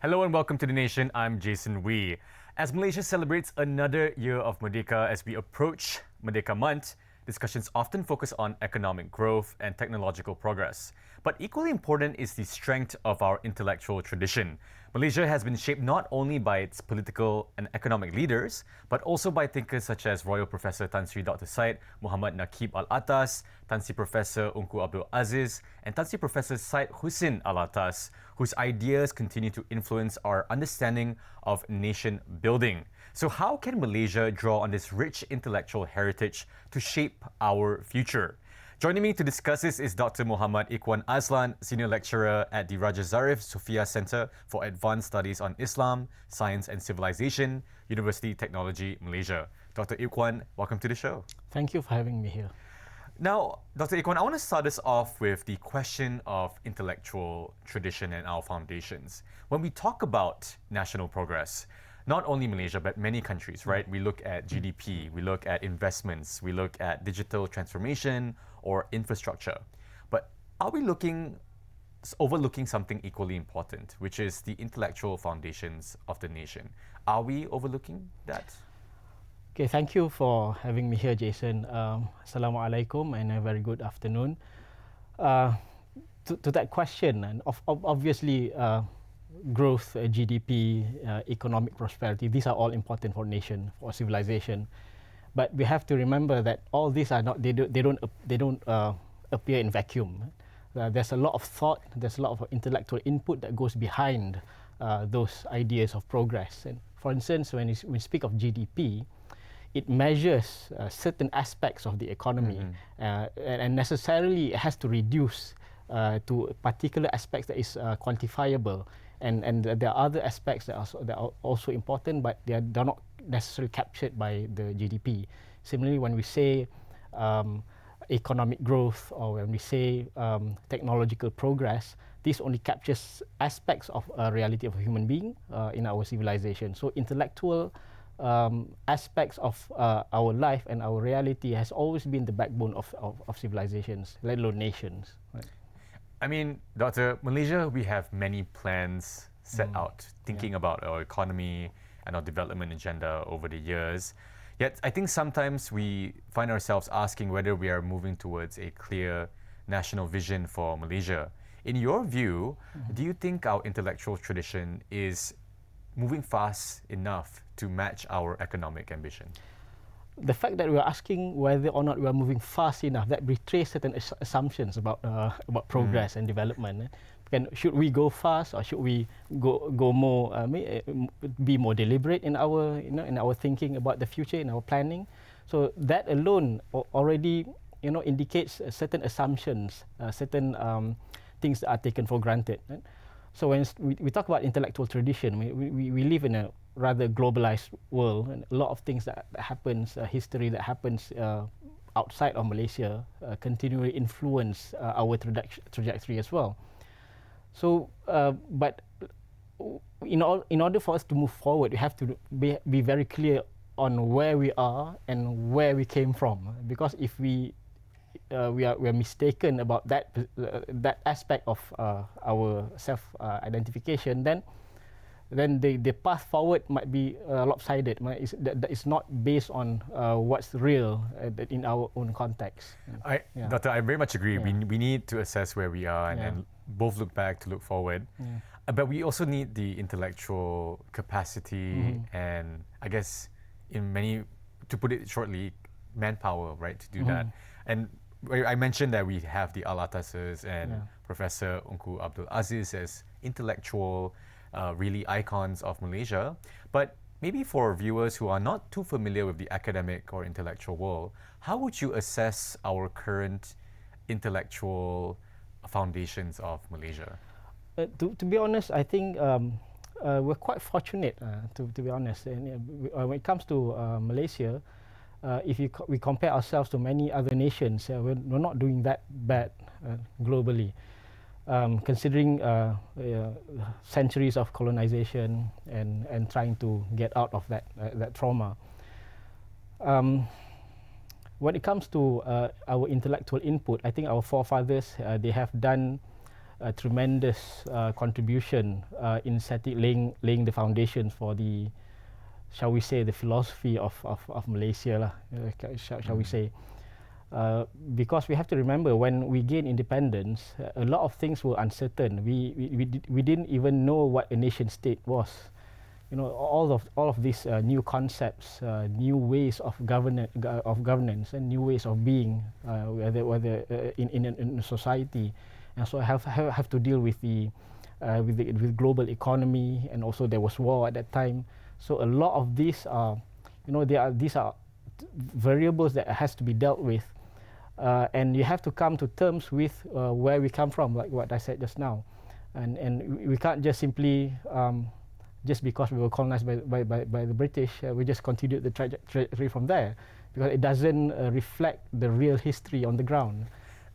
Hello and welcome to The Nation. I'm Jason Wee. As Malaysia celebrates another year of Merdeka as we approach Merdeka Month, discussions often focus on economic growth and technological progress. But equally important is the strength of our intellectual tradition. Malaysia has been shaped not only by its political and economic leaders, but also by thinkers such as Royal Professor Tan Sri Dr. Syed Muhammad Nakib Al-Atas, Tan Sri Professor Unku Abdul Aziz, and Tan Sri Professor Syed Husin Al-Atas, whose ideas continue to influence our understanding of nation building. So how can Malaysia draw on this rich intellectual heritage to shape our future? Joining me to discuss this is Dr. Muhammad IKHWAN Azlan, Senior Lecturer at the Raja Zarith Sofiah Centre for Advanced Studies on Islam, Science and Civilisation, Universiti Teknologi, Malaysia. Dr. IKHWAN, welcome to the show. Thank you for having me here. Now, Dr. IKHWAN, I want to start us off with the question of intellectual tradition and our foundations. When we talk about national progress, not only Malaysia, but many countries, right? We look at GDP, we look at investments, we look at digital transformation or infrastructure. But are we overlooking something equally important, which is the intellectual foundations of the nation? Are we overlooking that? Okay, thank you for having me here, Jason. Assalamualaikum and a very good afternoon. To that question, and obviously, growth, GDP, economic prosperity, these are all important for nation, for civilization. But we have to remember that all these are not, they don't appear in vacuum. There's a lot of thought, there's a lot of intellectual input that goes behind those ideas of progress. And for instance, when we speak of GDP, it measures certain aspects of the economy, and necessarily it has to reduce to particular aspects that is quantifiable. And there are other aspects that are also important, but they're not necessarily captured by the GDP. Similarly, when we say economic growth or when we say technological progress, this only captures aspects of a reality of a human being in our civilization. So intellectual aspects of our life and our reality has always been the backbone of civilizations, let alone nations. Right? I mean, Doctor, Malaysia, we have many plans set out thinking about our economy and our development agenda over the years. Yet, I think sometimes we find ourselves asking whether we are moving towards a clear national vision for Malaysia. In your view, do you think our intellectual tradition is moving fast enough to match our economic ambition? The fact that we are asking whether or not we are moving fast enough, that betrays certain assumptions about progress and development. Should we go fast, or should we go more, be more deliberate in our thinking about the future, in our planning? So that alone already indicates certain assumptions, certain things that are taken for granted. Right? So when we talk about intellectual tradition, we live in a rather globalized world, and a lot of things that happens, history that happens outside of Malaysia continually influence our trajectory as well. So, but in order for us to move forward, we have to be very clear on where we are and where we came from. Because if we are mistaken about that aspect of our self-identification, then the path forward might be lopsided. It's not based on what's real in our own context. Doctor, I very much agree. We need to assess where we are and both look back to look forward. But we also need the intellectual capacity and, I guess, to put it shortly, manpower, right, to do that. And I mentioned that we have the Al-Atases and Professor Unku Abdul Aziz as intellectual really icons of Malaysia. But maybe for viewers who are not too familiar with the academic or intellectual world, how would you assess our current intellectual foundations of Malaysia? To be honest, I think we're quite fortunate, to be honest. And, when it comes to Malaysia, if we compare ourselves to many other nations, we're not doing that bad globally. Considering centuries of colonization and trying to get out of that trauma. When it comes to our intellectual input, I think our forefathers, they have done a tremendous contribution in laying the foundations for the, shall we say, the philosophy of Malaysia, shall we say. Because we have to remember, when we gained independence, a lot of things were uncertain. We didn't even know what a nation state was. You know, all of these new concepts, new ways of governance, and new ways of being, whether in a society, and so have to deal with with global economy, and also there was war at that time. So a lot of these are, you know, these are variables that has to be dealt with, and you have to come to terms with where we come from, like what I said just now, and we can't just simply just because we were colonized by the British, we just continued the trajectory from there, because it doesn't reflect the real history on the ground.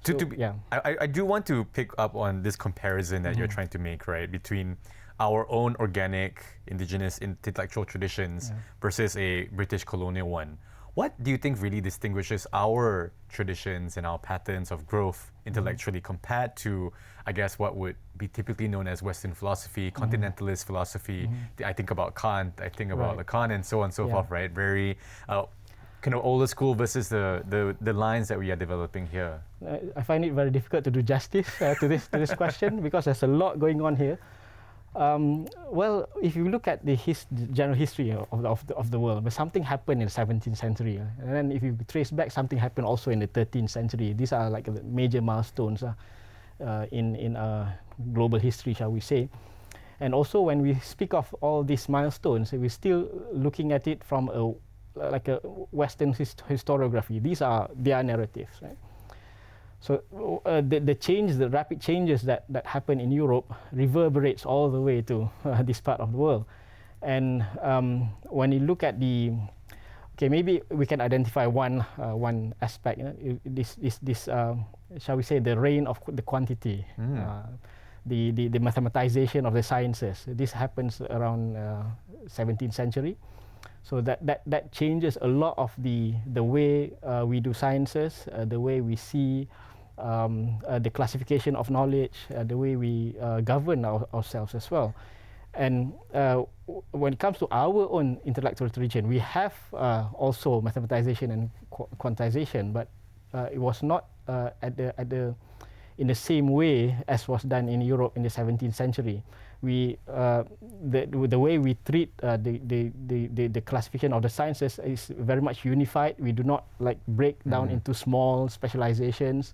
So, yeah. I do want to pick up on this comparison that you're trying to make, right, between our own organic indigenous intellectual traditions versus a British colonial one. What do you think really distinguishes our traditions and our patterns of growth intellectually compared to, I guess, what would be typically known as Western philosophy, continentalist philosophy? I think about Kant, I think about Lacan, and so on and so forth, right? Very kind of older school versus the lines that we are developing here. I find it very difficult to do justice to this question, because there's a lot going on here. Well, if you look at the general history of the world, but something happened in the 17th century, and then if you trace back, something happened also in the 13th century. These are like the major milestones in global history, shall we say. And also, when we speak of all these milestones, we're still looking at it from a Western historiography. These are their narratives, right? So the rapid changes that happen in Europe reverberates all the way to this part of the world. And when you look at maybe we can identify one aspect. You know, this shall we say, the reign of the quantity, the mathematization of the sciences. This happens around 17th century. So that changes a lot of the way we do sciences, the way we see the classification of knowledge, the way we govern ourselves as well. And when it comes to our own intellectual tradition, we have also mathematization and quantization, but it was not in the same way as was done in Europe in the 17th century. The way we treat the classification of the sciences is very much unified. We do not like break down into small specializations.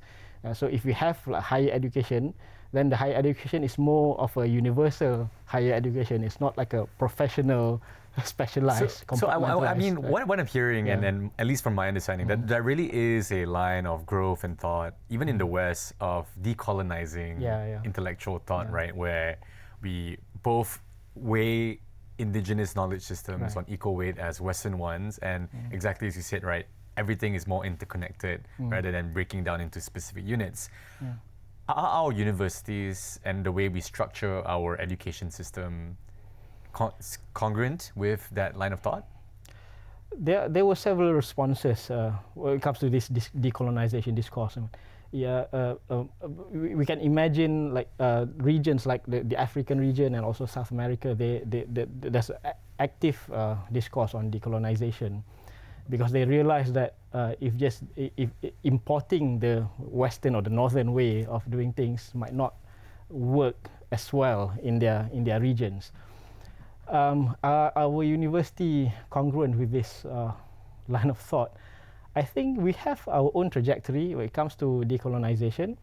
So if we have higher education, then the higher education is more of a universal higher education. It's not like a professional, specialized. So I mean, right? What I'm hearing, and then at least from my understanding, that really is a line of growth and thought, even in the West, of decolonizing intellectual thought, right? Where we both weigh indigenous knowledge systems on equal weight as Western ones, and exactly as you said, right, everything is more interconnected rather than breaking down into specific units. Are our universities and the way we structure our education system congruent with that line of thought? There were several responses when it comes to this decolonization discourse. We can imagine like regions like the African region and also South America. There's active discourse on decolonization, because they realize that if importing the Western or the Northern way of doing things might not work as well in their regions. Our university congruent with this line of thought? I think we have our own trajectory when it comes to decolonization.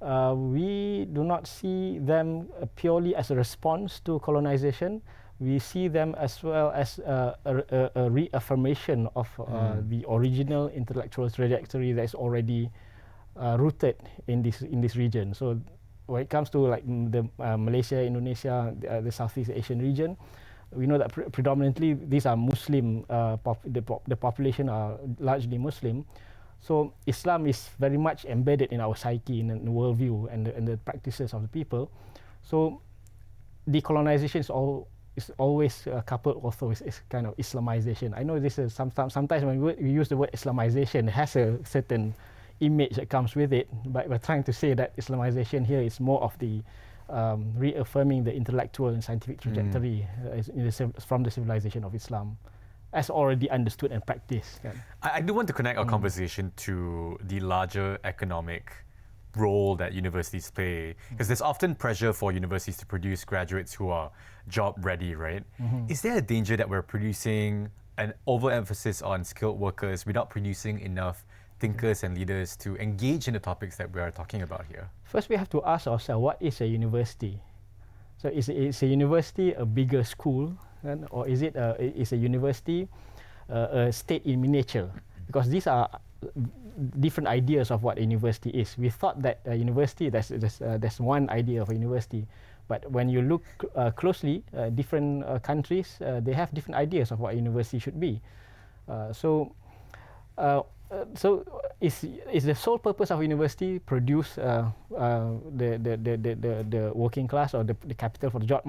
We do not see them purely as a response to colonization. We see them as well as a reaffirmation of the original intellectual trajectory that is already rooted in this region. So when it comes to like the Malaysia, Indonesia, the Southeast Asian region, we know that predominantly these are Muslim, the population are largely Muslim. So Islam is very much embedded in our psyche, in the worldview and the practices of the people. So decolonization is always coupled also with kind of Islamization. I know this is sometimes when we use the word Islamization, it has a certain image that comes with it, but we're trying to say that Islamization here is more of the reaffirming the intellectual and scientific trajectory from the civilization of Islam, as already understood and practiced. I do want to connect our conversation to the larger economic role that universities play, because there's often pressure for universities to produce graduates who are job ready, right? Is there a danger that we're producing an overemphasis on skilled workers without producing enough thinkers and leaders to engage in the topics that we are talking about here? First, we have to ask ourselves, what is a university? So is a university a bigger school, or is a university a state in miniature? Because these are different ideas of what a university is. We thought that a university, there's one idea of a university, but when you look closely, different countries, they have different ideas of what a university should be. So is the sole purpose of university produce the working class or the capital for the job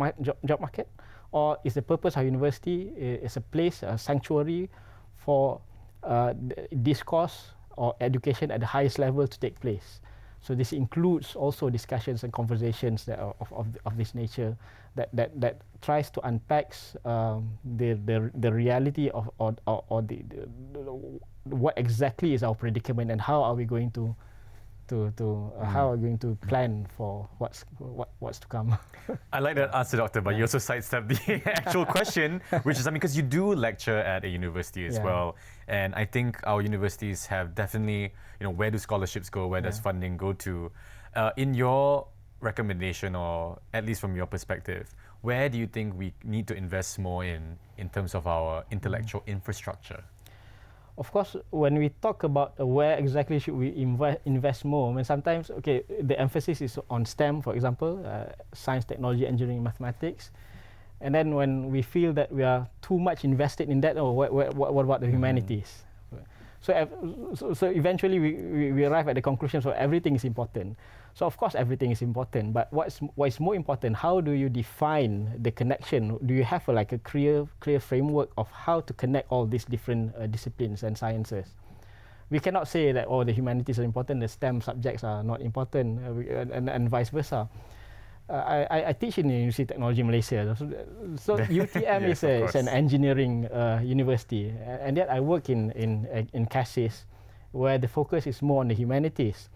market, or is the purpose of university is a place, a sanctuary for discourse or education at the highest level to take place? So this includes also discussions and conversations that are of this nature that tries to unpack the reality of or the what exactly is our predicament, and how are we going to how are we going to plan for what's to come. I like that answer, Doctor, but you also sidestepped the actual question, which is, because you do lecture at a university as well, and I think our universities have definitely, where do scholarships go, where does funding go to? In your recommendation, or at least from your perspective, where do you think we need to invest more in terms of our intellectual infrastructure? Of course, when we talk about where exactly should we invest more, sometimes, the emphasis is on STEM, for example, science, technology, engineering, mathematics. And then when we feel that we are too much invested in that, what about the humanities? So eventually we arrive at the conclusion, so everything is important. So of course everything is important, but what is more important, how do you define the connection? Do you have a clear framework of how to connect all these different disciplines and sciences? We cannot say that the humanities are important, the STEM subjects are not important, and vice versa. I teach in the Universiti Teknologi Malaysia, so UTM yes, is an engineering university, and yet I work in CASIS, where the focus is more on the humanities.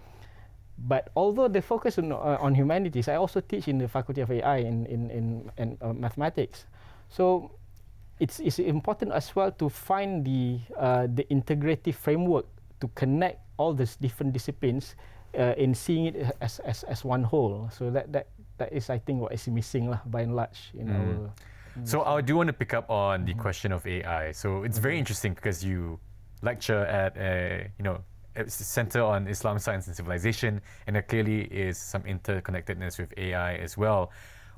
But although the focus on humanities, I also teach in the Faculty of AI in mathematics. So it's important as well to find the integrative framework to connect all these different disciplines in seeing it as one whole. So that is, I think, what is missing by and large in our. So I do want to pick up on the question of AI. So it's very interesting because you lecture at a Center on Islam, Science and Civilization, and there clearly is some interconnectedness with AI as well.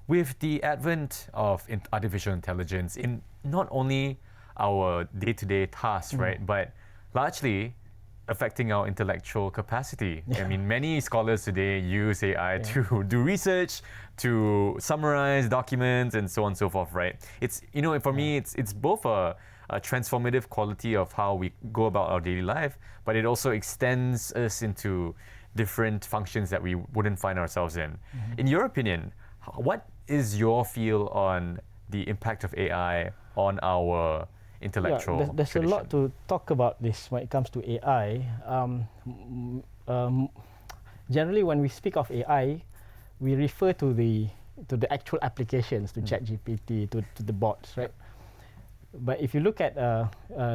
With the advent of artificial intelligence in not only our day-to-day tasks, right, but largely affecting our intellectual capacity. Many scholars today use AI to do research, to summarize documents, and so on and so forth, right? It's, for me, it's both a transformative quality of how we go about our daily life, but it also extends us into different functions that we wouldn't find ourselves in. In your opinion, what is your feel on the impact of AI on our intellectual there's tradition? a lot to talk about this when it comes to AI. Generally, when we speak of AI, we refer to the actual applications, to ChatGPT, to the bots, right? But if you look at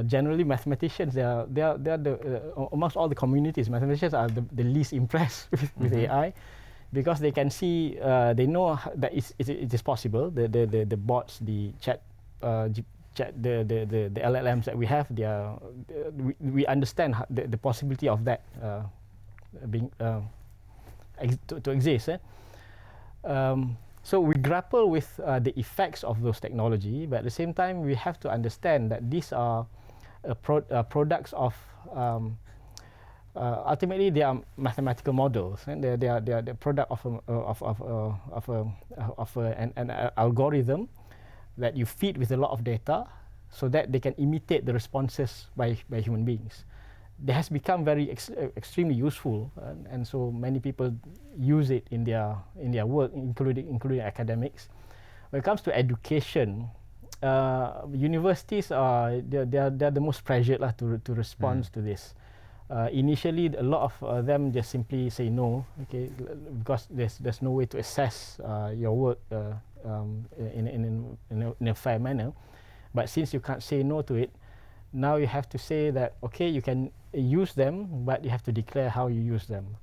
generally mathematicians, they are the amongst all the communities, mathematicians are the least impressed with AI, because they can see, they know that it is possible. The bots, the the LLMs that we have, we understand the possibility of that being to exist. So we grapple with the effects of those technology, but at the same time we have to understand that these are products of ultimately they are mathematical models, and they are the product of an algorithm that you feed with a lot of data, so that they can imitate the responses by human beings. It has become very extremely useful, and so many people use it in their work, including academics. When it comes to education, universities they're the most pressured to respond to this. Initially, a lot of them just simply say no, okay, because there's no way to assess your work in a fair manner. But since you can't say no to it, now you have to say that okay, you can use them, but you have to declare how you use them.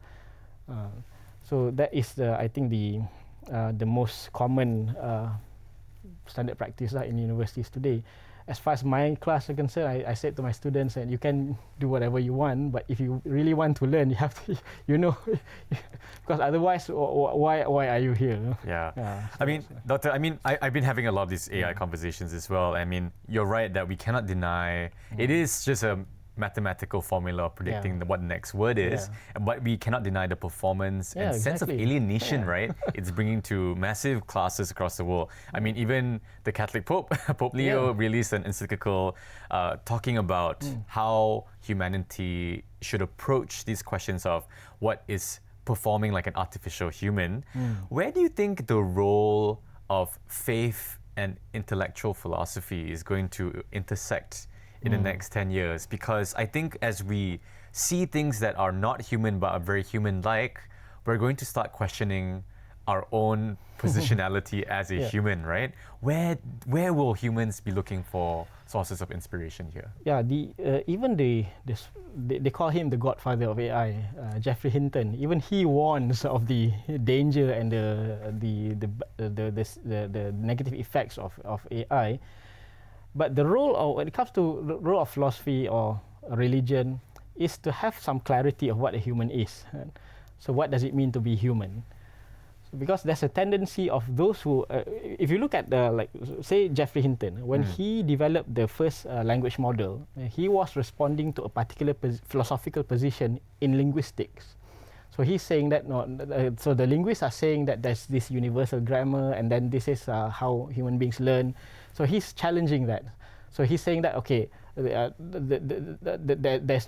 So that is I think the most common standard practice in universities today. As far as my class is concerned, I said to my students that you can do whatever you want, but if you really want to learn, you have to, because otherwise, why are you here? Yeah. I mean, Doctor, I've been having a lot of these AI conversations as well. I mean, you're right that we cannot deny it is just a mathematical formula of predicting what the next word is, but we cannot deny the performance and sense of alienation, right? It's bringing to massive classes across the world. I mean, even the Catholic Pope, Pope Leo, released an encyclical talking about how humanity should approach these questions of what is performing like an artificial human. Where do you think the role of faith and intellectual philosophy is going to intersect in the next 10 years? Because I think as we see things that are not human but are very human-like, we're going to start questioning our own positionality as a human, right? Where will humans be looking for sources of inspiration here? Yeah, even they call him the godfather of AI, Geoffrey Hinton. Even he warns of the danger and the negative effects of AI. But the when it comes to the role of philosophy or religion is to have some clarity of what a human is. So what does it mean to be human? So because there's a tendency of those who, if you look at say Geoffrey Hinton, when he developed the first language model, he was responding to a particular philosophical position in linguistics. So he's saying that so the linguists are saying that there's this universal grammar, and then this is how human beings learn. So he's challenging that. So he's saying that okay, there's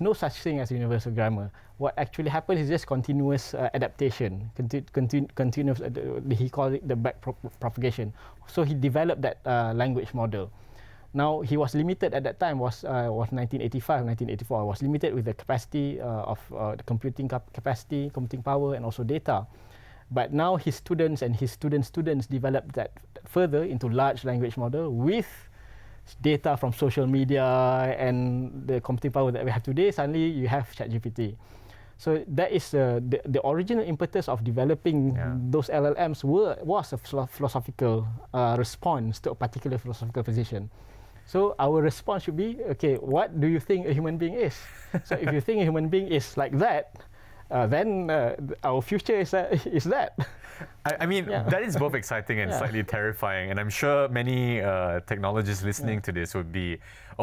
no such thing as universal grammar. What actually happens is just continuous adaptation, continuous. He called it the back propagation. So he developed that language model. Now he was limited at that time was 1985, 1984. Was limited with the capacity of the computing capacity, computing power, and also data. But now his students and his students' developed that further into large language model with data from social media and the computing power that we have today. Suddenly you have ChatGPT. So that is the original impetus of developing those LLMs was a philosophical response to a particular philosophical position. So our response should be, okay, what do you think a human being is? So if you think a human being is like that, then our future is that. I mean, that is both exciting and slightly terrifying. And I'm sure many technologists listening to this would be,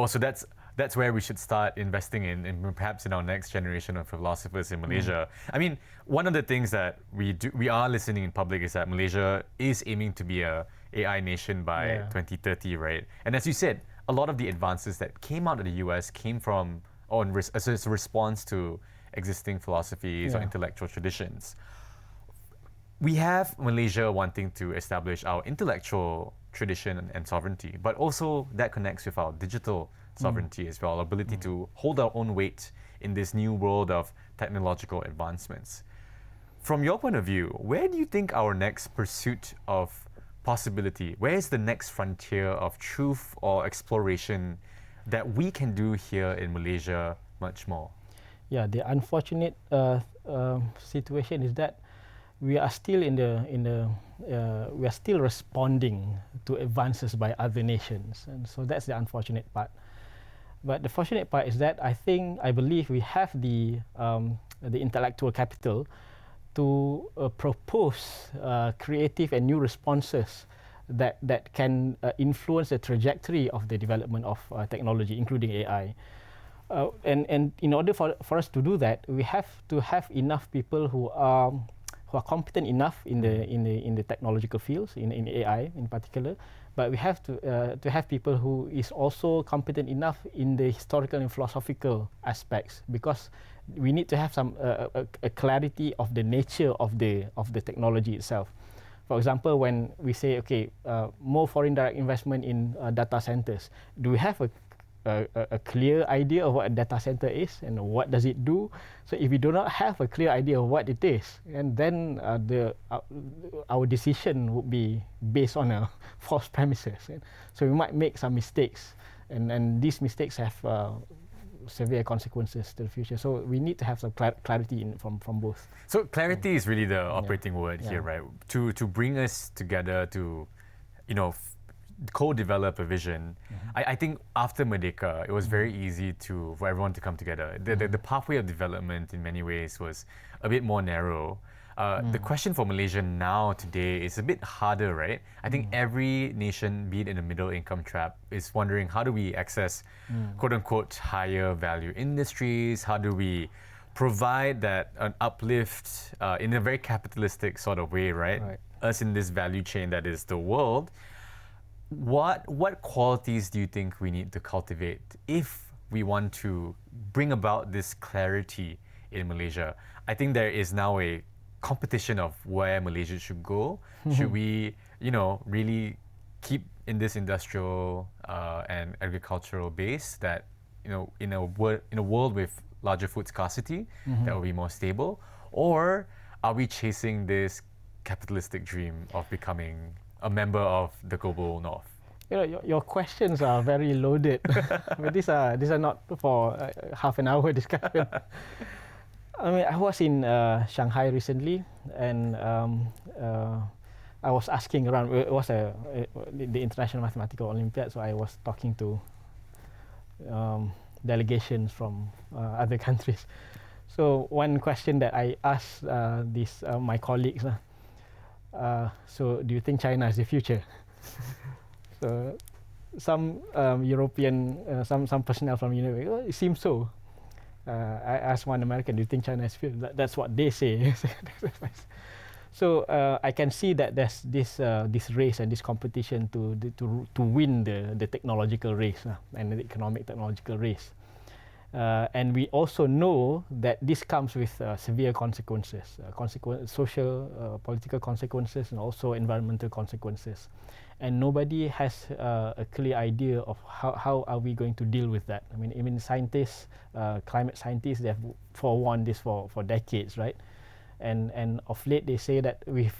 so that's where we should start investing in, and perhaps in our next generation of philosophers in Malaysia. I mean, one of the things that we are listening in public is that Malaysia is aiming to be a AI nation by 2030, right? And as you said, a lot of the advances that came out of the US came from, as a response to existing philosophies or intellectual traditions. We have Malaysia wanting to establish our intellectual tradition and sovereignty, but also that connects with our digital sovereignty as well, our ability to hold our own weight in this new world of technological advancements. From your point of view, where do you think our next pursuit of possibility, where is the next frontier of truth or exploration that we can do here in Malaysia much more? Yeah, the unfortunate situation is that we are still we are still responding to advances by other nations, and so that's the unfortunate part. But the fortunate part is that I believe we have the intellectual capital to propose creative and new responses that can influence the trajectory of the development of technology, including AI. And in order for us to do that, we have to have enough people who are competent enough in the technological fields, in AI in particular, but we have to have people who is also competent enough in the historical and philosophical aspects, because we need to have some a clarity of the nature of the technology itself. For example, when we say, okay, more foreign direct investment in data centers, do we have a clear idea of what a data center is and what does it do? So if we do not have a clear idea of what it is, and then our decision would be based on a false premises. So we might make some mistakes, and these mistakes have severe consequences to the future. So we need to have some clarity from both. So clarity is really the operating word here, right? To bring us together to, co-develop a vision. I think after Merdeka, it was very easy for everyone to come together. The pathway of development in many ways was a bit more narrow. The question for Malaysia now today is a bit harder, right? I think every nation, be it in the middle income trap, is wondering, how do we access quote unquote higher value industries? How do we provide that an uplift in a very capitalistic sort of way, right? Us in this value chain that is the world. What qualities do you think we need to cultivate if we want to bring about this clarity in Malaysia? I think there is now a competition of where Malaysia should go. Should we, really keep in this industrial and agricultural base that, in a world with larger food scarcity, that will be more stable? Or are we chasing this capitalistic dream of becoming a member of the global north? Your questions are very loaded. But these are not for half an hour discussion. I mean, I was in Shanghai recently, and I was asking around. It was the International Mathematical Olympiad, so I was talking to delegations from other countries. So one question that I asked my colleagues, so do you think China is the future? So some European, some personnel from university, it seems so. I asked one American, do you think China is the future? That's what they say. So I can see that there's this race and this competition to win the technological race and the economic technological race. And we also know that this comes with severe consequences, social, political consequences, and also environmental consequences. And nobody has a clear idea of how are we going to deal with that. I mean, even scientists, climate scientists, they have forewarned this for decades, right? And of late, they say that we've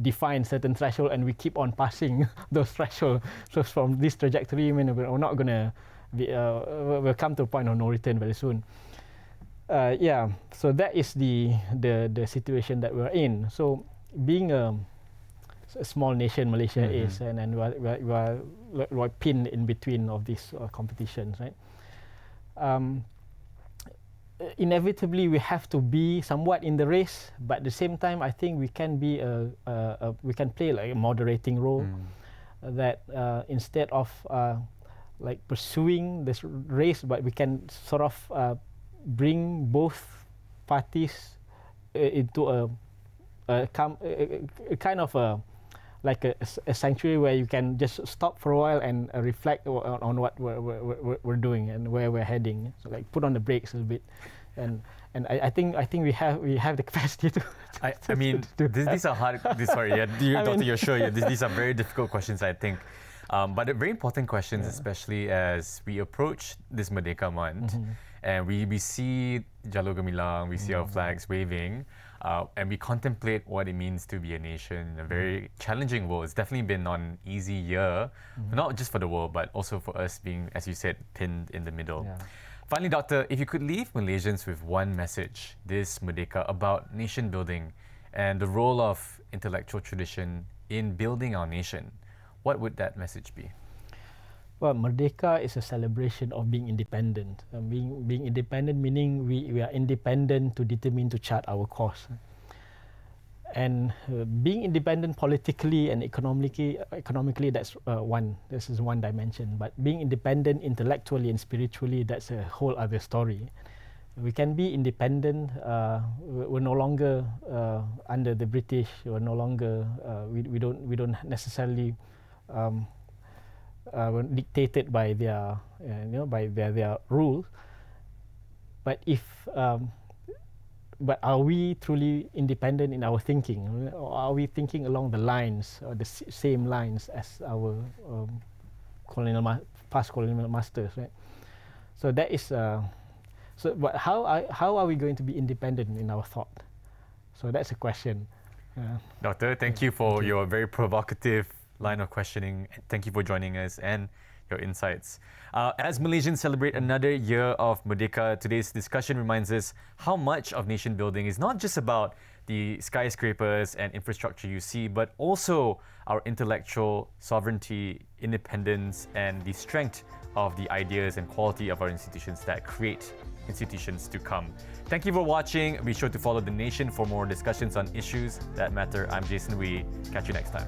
defined certain threshold and we keep on passing those thresholds. So from this trajectory, I mean, we're not going to we'll come to a point of no return very soon. So that is the situation that we're in. So being a small nation, Malaysia is, and we're pinned in between of these competitions, right? Inevitably, we have to be somewhat in the race, but at the same time, I think we can be we can play like a moderating role. That instead of like pursuing this race, but we can sort of bring both parties into a kind of like a sanctuary where you can just stop for a while and reflect on what we're doing and where we're heading. So like put on the brakes a little bit, and I think we have the capacity to. I mean, these are hard. Sorry, Dr. Yoshua, these are very difficult questions, I think. But they're very important questions, especially as we approach this Merdeka month, and we see Jalur Gemilang, we see our flags waving, and we contemplate what it means to be a nation in a very challenging world. It's definitely been not an easy year, not just for the world, but also for us being, as you said, pinned in the middle. Finally, Doctor, if you could leave Malaysians with one message this Merdeka about nation building and the role of intellectual tradition in building our nation, what would that message be? Well, Merdeka is a celebration of being independent. Being independent meaning we are independent to determine, to chart our course. And being independent politically and economically, that's this is one dimension. But being independent intellectually and spiritually, that's a whole other story. We can be independent. We're no longer under the British. We're no longer. We don't necessarily dictated by their by their rules. But but are we truly independent in our thinking, or are we thinking along the lines or the same lines as our past colonial masters, right? So that is but how are we going to be independent in our thought? So that's a question. Doctor, thank you for your very provocative line of questioning. Thank you for joining us and your insights. As Malaysians celebrate another year of Merdeka, today's discussion reminds us how much of nation building is not just about the skyscrapers and infrastructure you see, but also our intellectual sovereignty, independence, and the strength of the ideas and quality of our institutions that create institutions to come. Thank you for watching. Be sure to follow The Nation for more discussions on issues that matter. I'm Jason Wee. Catch you next time.